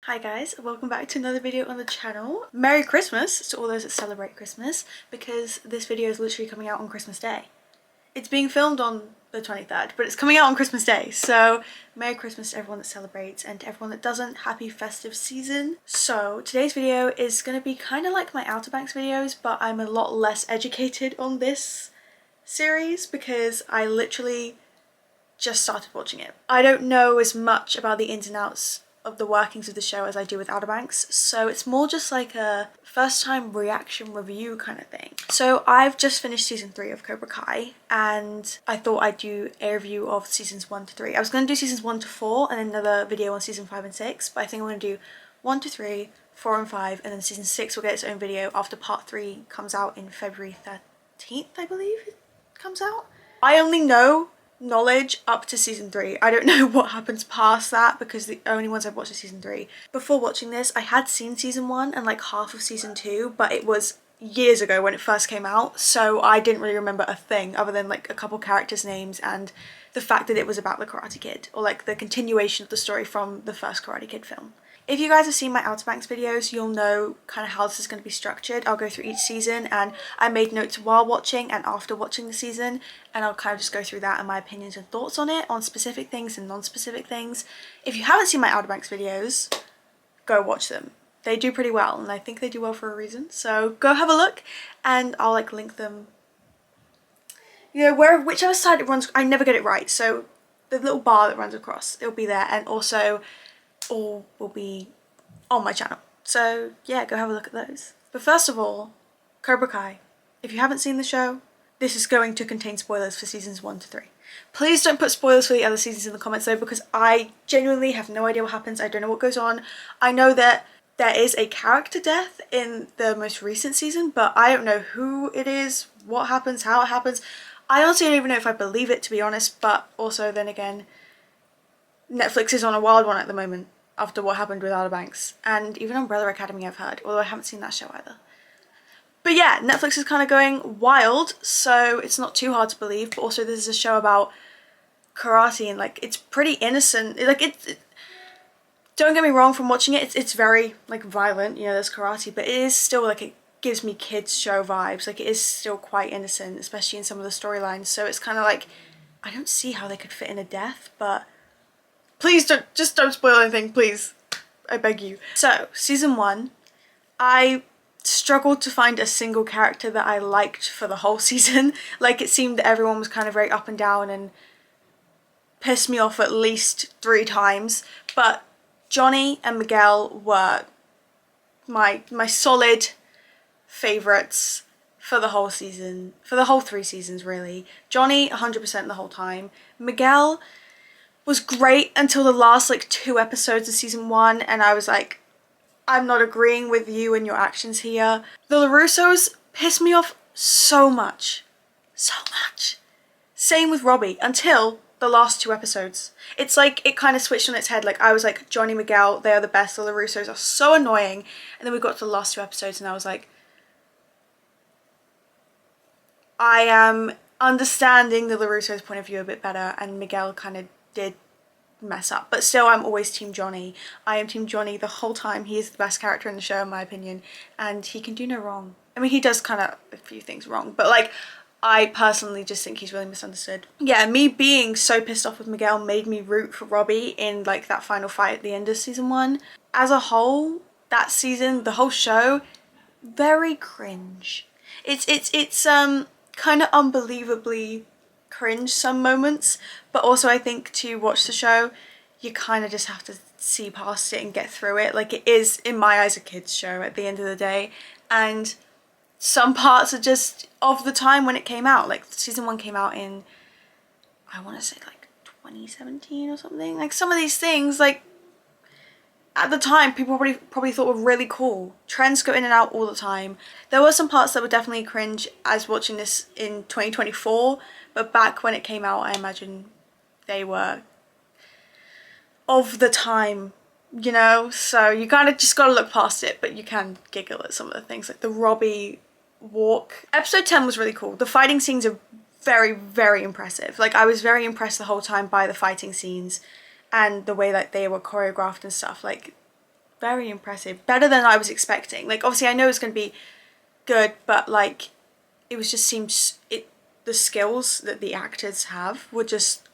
Hi guys, welcome back to another video on the channel. Merry Christmas to all those that celebrate Christmas, because this video is literally coming out on Christmas Day. It's being filmed on the 23rd, but it's coming out on Christmas Day, so Merry Christmas to everyone that celebrates, and to everyone that doesn't, happy festive season. So today's video is going to be kind of like my Outer Banks videos, but I'm a lot less educated on this series because I literally just started watching it. I don't know as much about the ins and outs of the workings of the show as I do with Outer Banks, so it's more just like a first time reaction review kind of thing. So I've just finished season 3 of Cobra Kai, and I thought I'd do a review of seasons 1 to 3. I was going to do seasons 1 to 4 and another video on season 5 and 6, but I think I'm going to do 1 to 3, 4 and 5, and then season 6 will get its own video after part 3 comes out in February 13th, I believe it comes out. I only know knowledge up to season 3. I don't know what happens past that because the only ones I've watched are season 3. Before watching this, I had seen season 1 and like half of season 2, but it was years ago when it first came out, so I didn't really remember a thing other than like a couple characters' names and the fact that it was about the Karate Kid, or like the continuation of the story from the first Karate Kid film. If you guys have seen my Outer Banks videos, you'll know kind of how this is going to be structured. I'll go through each season, and I made notes while watching and after watching the season, and I'll kind of just go through that and my opinions and thoughts on it, on specific things and non-specific things. If you haven't seen my Outer Banks videos, go watch them. They do pretty well, and I think they do well for a reason, so go have a look, and I'll like link them, you know, whichever side it runs. I never get it right, so the little bar that runs across, it'll be there, and also all will be on my channel. So yeah, go have a look at those. But first of all, Cobra Kai. If you haven't seen the show, this is going to contain spoilers for seasons 1 to 3. Please don't put spoilers for the other seasons in the comments though, because I genuinely have no idea what happens. I don't know what goes on. I know that there is a character death in the most recent season, but I don't know who it is, what happens, how it happens. I honestly don't even know if I believe it, to be honest, but also then again, Netflix is on a wild one at the moment after what happened with Outer Banks, and even Umbrella Academy I've heard, although I haven't seen that show either. But yeah, Netflix is kind of going wild, so it's not too hard to believe, but also this is a show about karate, and like it's pretty innocent. Don't get me wrong, from watching it, it's very like violent, you know, there's karate, but it is still like, it gives me kids show vibes. Like it is still quite innocent, especially in some of the storylines, so it's kind of like, I don't see how they could fit in a death, but please don't spoil anything, please. I beg you. So, season 1, I struggled to find a single character that I liked for the whole season. Like, it seemed that everyone was kind of very up and down and pissed me off at least 3 times. But Johnny and Miguel were my solid favourites for the whole season. For the whole 3 seasons, really. Johnny, 100% the whole time. Miguel was great until the last like 2 episodes of season 1, and I was like, I'm not agreeing with you and your actions here. The LaRussos pissed me off so much. So much. Same with Robbie until the last 2 episodes. It's like it kind of switched on its head. Like I was like, Johnny, Miguel, they are the best. The LaRussos are so annoying. And then we got to the last 2 episodes and I was like, I am understanding the LaRussos' point of view a bit better, and Miguel kind of did mess up, but still I'm always team Johnny. I am team Johnny the whole time. He is the best character in the show in my opinion, and he can do no wrong. I mean, he does kind of a few things wrong, but like I personally just think he's really misunderstood. Yeah, me being so pissed off with Miguel made me root for Robbie in like that final fight at the end of season 1. As a whole, that season, the whole show, very cringe. It's kind of unbelievably cringe some moments, but also I think to watch the show you kind of just have to see past it and get through it. Like it is, in my eyes, a kids show at the end of the day, and some parts are just of the time when it came out. Like season 1 came out in, I want to say like 2017 or something. Like some of these things, like at the time people probably thought were really cool. Trends go in and out all the time. There were some parts that were definitely cringe as watching this in 2024, but back when it came out I imagine they were of the time, you know, so you kind of just gotta look past it, but you can giggle at some of the things, like the Robbie walk. Episode 10 was really cool. The fighting scenes are very, very impressive. Like I was very impressed the whole time by the fighting scenes and the way that they were choreographed and stuff. Like very impressive. Better than I was expecting. Like, obviously I know it's going to be good, but like, it was just the skills that the actors have were just,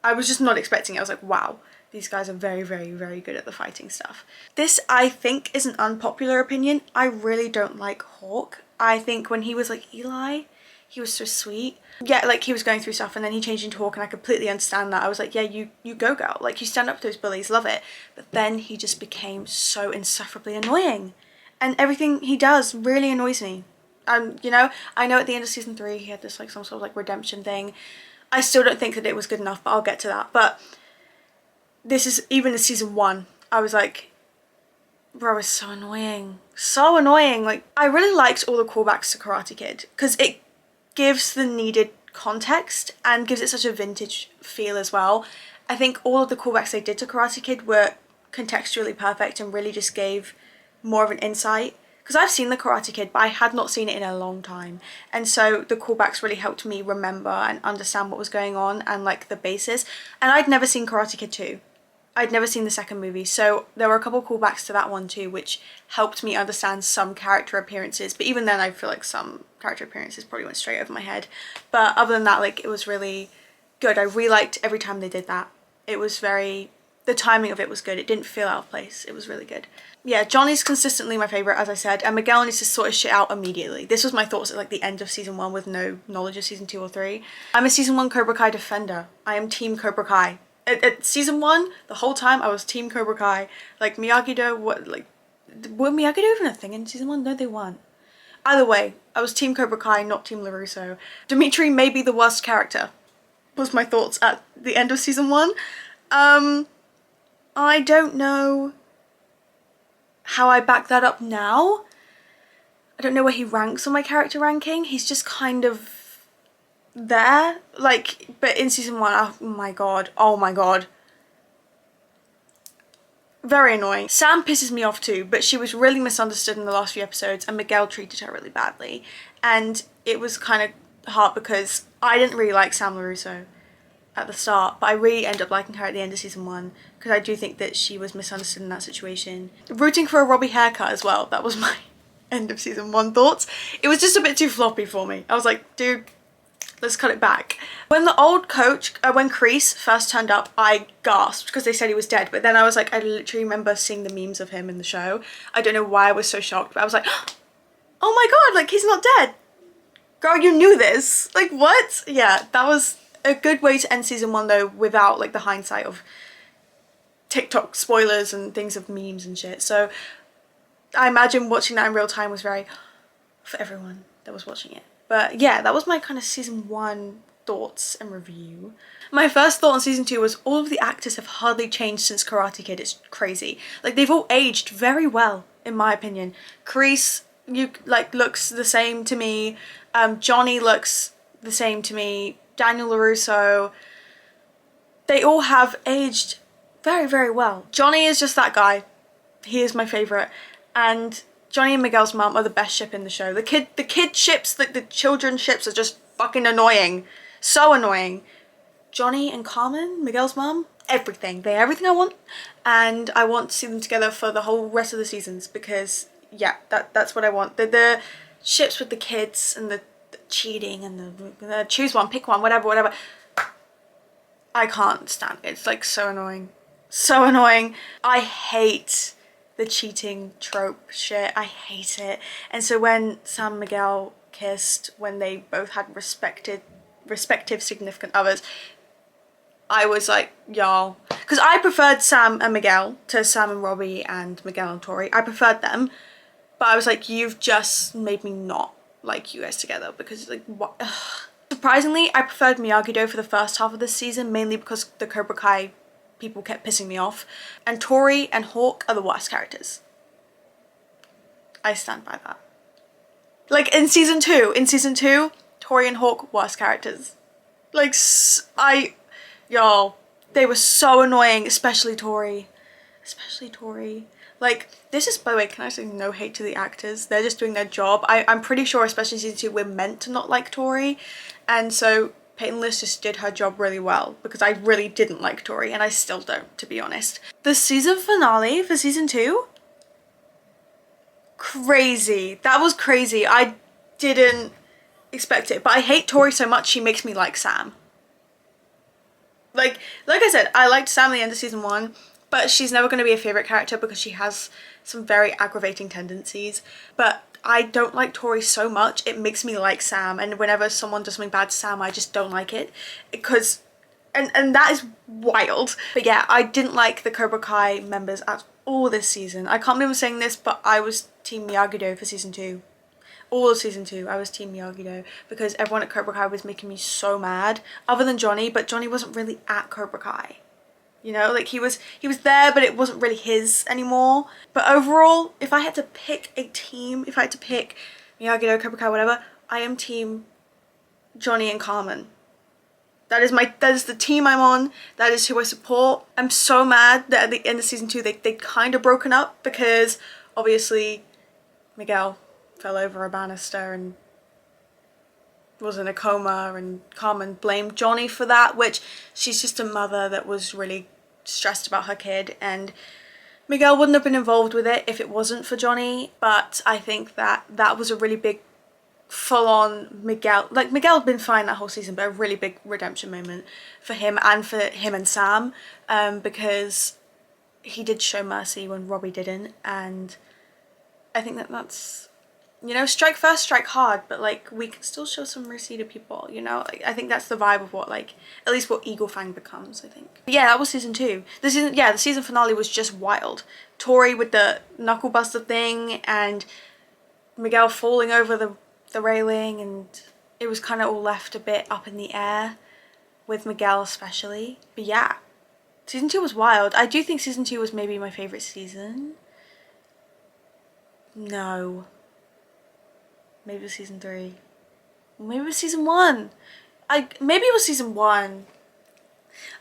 I was just not expecting it. I was like, wow, these guys are very, very, very good at the fighting stuff. This, I think, is an unpopular opinion. I really don't like Hawk. I think when he was like Eli, he was so sweet. Yeah, like he was going through stuff and then he changed into Hawk, and I completely understand that. I was like, yeah, you go girl. Like, you stand up to those bullies, love it. But then he just became so insufferably annoying. And everything he does really annoys me. You know, I know at the end of season 3 he had this like some sort of like redemption thing. I still don't think that it was good enough, but I'll get to that. But this is, even in season 1, I was like, bro, it's so annoying. So annoying. Like, I really liked all the callbacks to Karate Kid because it gives the needed context and gives it such a vintage feel as well. I think all of the callbacks they did to Karate Kid were contextually perfect and really just gave more of an insight. Because I've seen the Karate Kid, but I had not seen it in a long time. And so the callbacks really helped me remember and understand what was going on and like the basis. And I'd never seen Karate Kid 2. I'd never seen the second movie, so there were a couple callbacks to that one too, which helped me understand some character appearances. But even then, I feel like some character appearances probably went straight over my head. But other than that, like, it was really good. I really liked every time they did that. It was very, the timing of it was good. It didn't feel out of place. It was really good. Yeah, Johnny's consistently my favourite, as I said, and Miguel needs to sort his shit out immediately. This was my thoughts at like the end of season 1 with no knowledge of season 2 or 3. I'm a season 1 Cobra Kai defender. I am team Cobra Kai. At season 1, the whole time I was team Cobra Kai. Like, Miyagi-Do, were Miyagi-Do even a thing in season 1? No, they weren't. Either way, I was team Cobra Kai, not team LaRusso. Dimitri may be the worst character, was my thoughts at the end of season 1. I don't know how I back that up now. I don't know where he ranks on my character ranking. He's just kind of there, like, but in season 1, oh my god, very annoying. Sam pisses me off too, but she was really misunderstood in the last few episodes and Miguel treated her really badly, and it was kind of hard because I didn't really like Sam LaRusso at the start, but I really ended up liking her at the end of season 1 because I do think that she was misunderstood in that situation. Rooting for a Robbie haircut as well, that was my end of season 1 thoughts. It was just a bit too floppy for me. I was like, dude, let's cut it back. When the old coach, when Kreese first turned up, I gasped because they said he was dead. But then I was like, I literally remember seeing the memes of him in the show. I don't know why I was so shocked, but I was like, oh my god, like, he's not dead. Girl, you knew this. Like, what? Yeah, that was a good way to end season 1 though, without like the hindsight of TikTok spoilers and things of memes and shit. So I imagine watching that in real time was very, for everyone that was watching it. But yeah, that was my kind of season 1 thoughts and review. My first thought on season 2 was all of the actors have hardly changed since Karate Kid. It's crazy. Like, they've all aged very well, in my opinion. Kreese, looks the same to me. Johnny looks the same to me. Daniel LaRusso. They all have aged very, very well. Johnny is just that guy. He is my favourite. And Johnny and Miguel's mum are the best ship in the show. The kid ships, the children ships are just fucking annoying. So annoying. Johnny and Carmen, Miguel's mum, everything. They're everything I want. And I want to see them together for the whole rest of the seasons because, yeah, that's what I want. The ships with the kids and the cheating and the choose one, pick one, whatever. I can't stand it. It's like so annoying. So annoying. I hate the cheating trope shit. I hate it. And so when Sam and Miguel kissed, when they both had respective significant others, I was like, y'all. Because I preferred Sam and Miguel to Sam and Robbie and Miguel and Tori. I preferred them. But I was like, you've just made me not like you guys together because, like, what? Ugh. Surprisingly, I preferred Miyagi-Do for the first half of this season, mainly because the Cobra Kai people kept pissing me off. And Tori and Hawk are the worst characters. I stand by that. Like, in season 2, Tori and Hawk, worst characters. Like, y'all, they were so annoying, especially Tori. Like, this is, by the way, can I say no hate to the actors? They're just doing their job. I'm pretty sure, especially in season 2, we're meant to not like Tori. And so Peyton List just did her job really well because I really didn't like Tori and I still don't, to be honest. The season finale for season 2 crazy. That was crazy. I didn't expect it, but I hate Tori so much she makes me like Sam. Like I said, I liked Sam at the end of season 1, but she's never going to be a favourite character because she has some very aggravating tendencies. But I don't like Tori so much, it makes me like Sam, and whenever someone does something bad to Sam, I just don't like it. Because, and that is wild. But yeah, I didn't like the Cobra Kai members at all this season. I can't believe I'm saying this, but I was Team Miyagi-Do for season 2. All of season 2, I was Team Miyagi-Do because everyone at Cobra Kai was making me so mad. Other than Johnny, but Johnny wasn't really at Cobra Kai. You know, like he was there, but it wasn't really his anymore. But overall, if I had to pick a team, if I had to pick Miyagi-Do, Cobra Kai, whatever, I am Team Johnny and Carmen. That is the team I'm on. That is who I support. I'm so mad that at the end of season 2, they kind of broken up because obviously Miguel fell over a banister and was in a coma, and Carmen blamed Johnny for that, which she's just a mother that was really stressed about her kid, and Miguel wouldn't have been involved with it if it wasn't for Johnny. But I think that was a really big full-on Miguel, like Miguel had been fine that whole season, but a really big redemption moment for him and Sam, because he did show mercy when Robbie didn't, and I think that's, you know, strike first, strike hard, but like we can still show some mercy to people, you know. Like, I think that's the vibe of what, like, at least what Eagle Fang becomes, I think. But yeah, that was season 2. The season finale was just wild. Tori with the knuckle buster thing and Miguel falling over the railing, and it was kind of all left a bit up in the air with Miguel especially. But yeah, season 2 was wild. I do think season 2 was maybe my favourite season. No. Maybe it was season 3. Maybe it was season 1. Maybe it was season 1.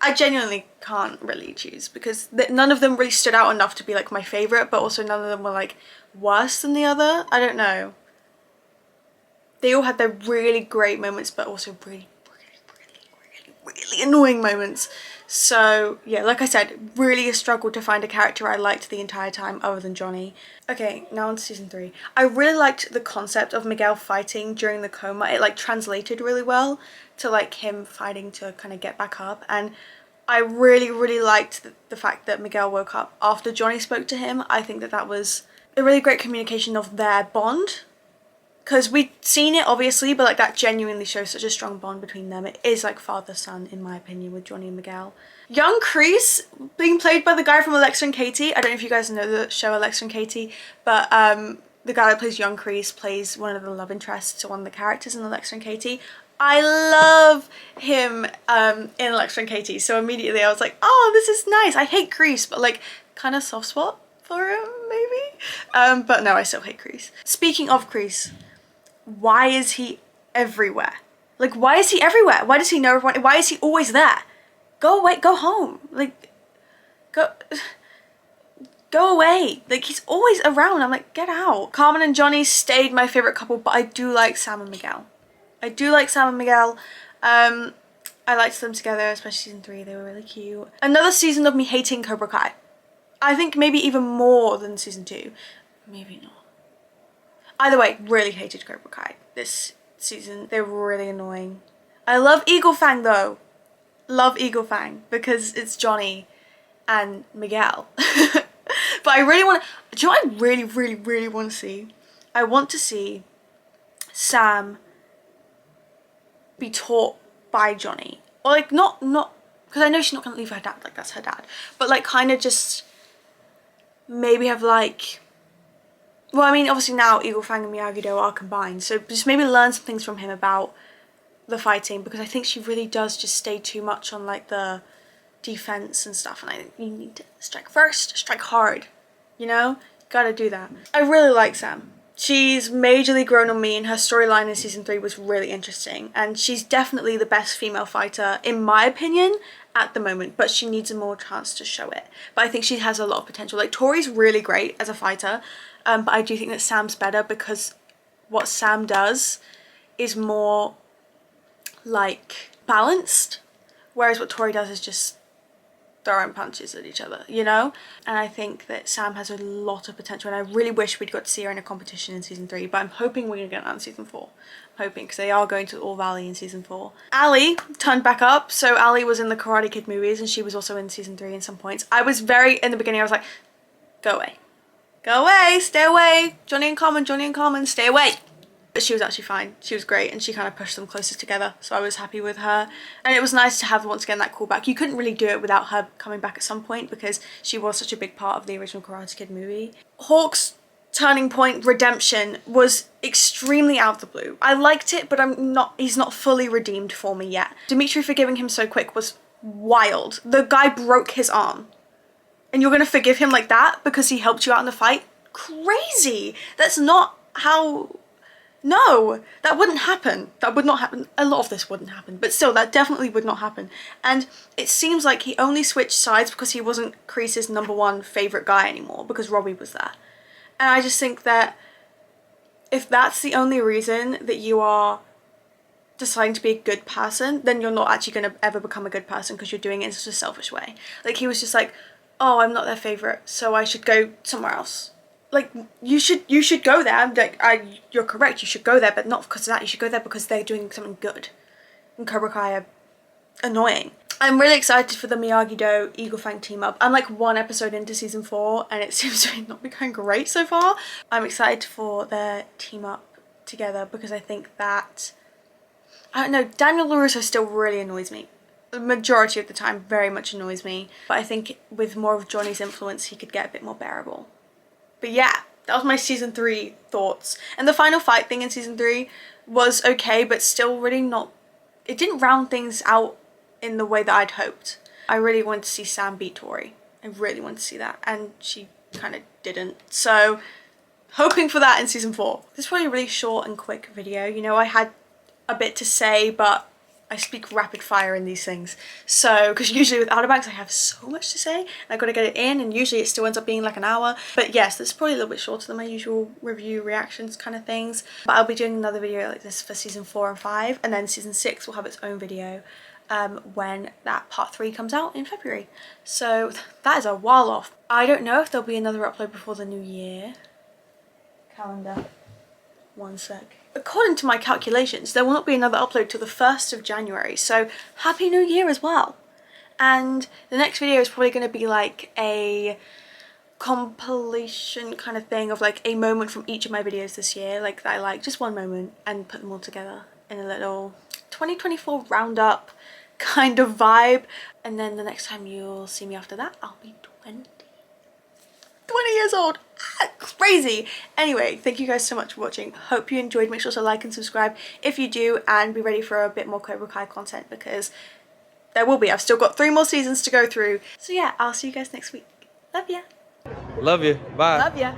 I genuinely can't really choose because none of them really stood out enough to be like my favourite, but also none of them were like worse than the other. I don't know. They all had their really great moments, but also really annoying moments. So yeah, like I said, really a struggle to find a character I liked the entire time other than Johnny. Okay, now on to season 3. I really liked the concept of Miguel fighting during the coma. It like translated really well to like him fighting to kind of get back up, and I really liked the fact that Miguel woke up after Johnny spoke to him. I think that was a really great communication of their bond. Because we'd seen it obviously, but like that genuinely shows such a strong bond between them. It is like father-son in my opinion with Johnny and Miguel. Young Kreese being played by the guy from Alexa and Katie. I don't know if you guys know the show Alexa and Katie, but the guy that plays Young Kreese plays one of the love interests to one of the characters in Alexa and Katie. I love him in Alexa and Katie, so immediately I was like, oh, this is nice. I hate Kreese, but like kind of soft spot for him maybe. But no, I still hate Kreese. Speaking of Kreese, why is he everywhere? Like, why is he everywhere? Why does he know everyone? Why is he always there? Go away, go home. Like, go away. Like, he's always around. I'm like, get out. Carmen and Johnny stayed my favorite couple, but I do like Sam and Miguel. I do like Sam and Miguel. I liked them together, especially season 3. They were really cute. Another season of me hating Cobra Kai. I think maybe even more than season 2. Maybe not. Either way, really hated Cobra Kai this season. They were really annoying. I love Eagle Fang though. Love Eagle Fang because it's Johnny and Miguel. But I really want to, do you know what I really want to see? I want to see Sam be taught by Johnny. Or like not, because I know she's not going to leave her dad, like that's her dad. But like kind of just maybe have like, well, I mean, obviously now Eagle Fang and Miyagi-Do are combined, so just maybe learn some things from him about the fighting, because I think she really does just stay too much on like the defense and stuff, and I think you need to strike first, strike hard, you know? Gotta do that. I really like Sam. She's majorly grown on me, and her storyline in season 3 was really interesting, and she's definitely the best female fighter, in my opinion, at the moment, but she needs a more chance to show it. But I think she has a lot of potential. Like, Tori's really great as a fighter, but I do think that Sam's better because what Sam does is more like balanced, whereas what Tori does is just throwing punches at each other, you know? And I think that Sam has a lot of potential, and I really wish we'd got to see her in a competition in season 3, but I'm hoping we're gonna get that in season 4. I'm hoping, because they are going to All Valley in season 4. Ali turned back up, so Ali was in the Karate Kid movies, and she was also in season 3 in some points. I was in the beginning, I was like, go away. Go away, stay away. Johnny and Carmen, stay away. But she was actually fine. She was great, and she kind of pushed them closer together, so I was happy with her. And it was nice to have, once again, that callback. You couldn't really do it without her coming back at some point, because she was such a big part of the original Karate Kid movie. Hawk's turning point redemption was extremely out of the blue. I liked it, but he's not fully redeemed for me yet. Dimitri forgiving him so quick was wild. The guy broke his arm, and you're gonna forgive him like that because he helped you out in the fight? Crazy! That's not how... No, that wouldn't happen. That would not happen. A lot of this wouldn't happen, but still, that definitely would not happen. And it seems like he only switched sides because he wasn't Kreese's #1 favourite guy anymore, because Robbie was there. And I just think that if that's the only reason that you are deciding to be a good person, then you're not actually going to ever become a good person, because you're doing it in such a selfish way. Like, he was just like, oh, I'm not their favourite, so I should go somewhere else. Like, you should go there. Like, you're correct, you should go there, but not because of that. You should go there because they're doing something good. And Cobra Kai are annoying. I'm really excited for the Miyagi-Do Eagle Fang team up. I'm like 1 episode into season 4, and it seems to not be going great so far. I'm excited for their team up together, because I think that, I don't know, Daniel LaRusso still really annoys me. The majority of the time very much annoys me, but I think with more of Johnny's influence he could get a bit more bearable. But yeah, that was my season 3 thoughts. And the final fight thing in season 3 was okay, but still really not... It didn't round things out in the way that I'd hoped. I really wanted to see Sam beat Tori. I really wanted to see that, and she kind of didn't. So, hoping for that in season 4. This is probably a really short and quick video. You know, I had a bit to say, but I speak rapid fire in these things. So, because usually with Outer Banks I have so much to say, and I've got to get it in, and usually it still ends up being like an hour. But yes, this is probably a little bit shorter than my usual review reactions kind of things. But I'll be doing another video like this for season 4 and 5, and then season 6 will have its own video when that part 3 comes out in February. So that is a while off. I don't know if there'll be another upload before the new year. Calendar. One sec. According to my calculations, there will not be another upload till the 1st of January, so Happy New Year as well. And the next video is probably going to be like a compilation kind of thing of like a moment from each of my videos this year, like that I like, just one moment, and put them all together in a little 2024 roundup kind of vibe. And then the next time you'll see me after that, I'll be 20 years old. Crazy. Anyway, thank you guys so much for watching. Hope you enjoyed. Make sure to like and subscribe if you do, and be ready for a bit more Cobra Kai content, because there will be. I've still got 3 more seasons to go through. So yeah, I'll see you guys next week. Love ya. Love you. Bye. Love ya.